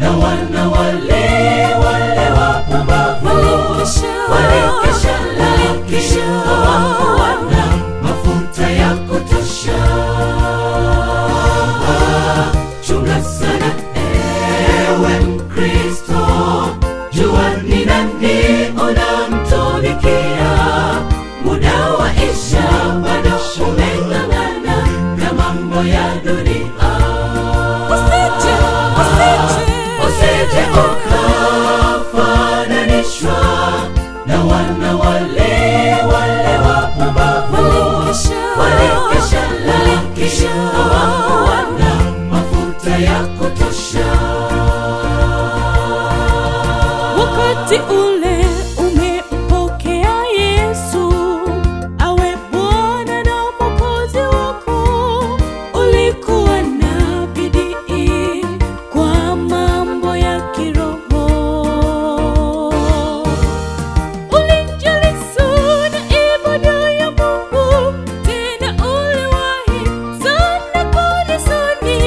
na wana wale wapumbavu walikesha, lakini hawakuona mafuta ya kutosha. Chunga sana ewe Mkristo, jua ni nani unamtumikia. Muda waisha, bado umeng'ang'ana na mambo ya dunia. Usije ukafananishwa na wana wale wapumbavu walikesha, lakini hawakuona mafuta ya kutosha. Wakati ule umempokea Yesu awe Bwana na Mwokozi wako, ulikuwa na bidii kwa mambo ya kiroho. Ulijali sana ibada ya Mungu, tena uliwahi sana kanisani,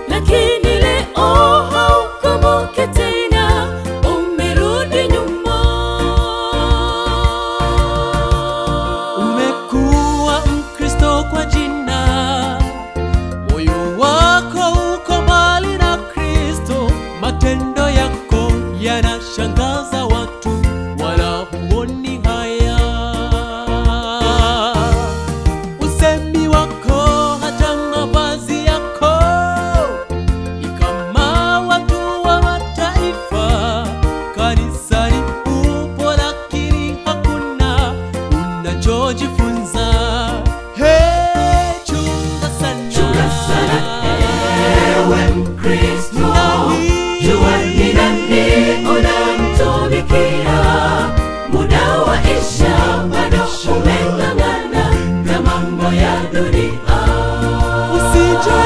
lakini leo haukumbuki tena, umerudi nyuma. Umekuwa Mkristo kwa jina, moyo wako uko mbali na Kristo. Matendo yako yanashangaza watu, wala huoni haya. Usemi wako hata mavazi yako ni kama watu wa mataifa. Kanisani upo lakini hakuna unachojifunza. Chunga sana Ewe Mkristo, jua ni nani unamtumikia. Muda waisha, bado umeng'ang'ana na mambo ya dunia. Usije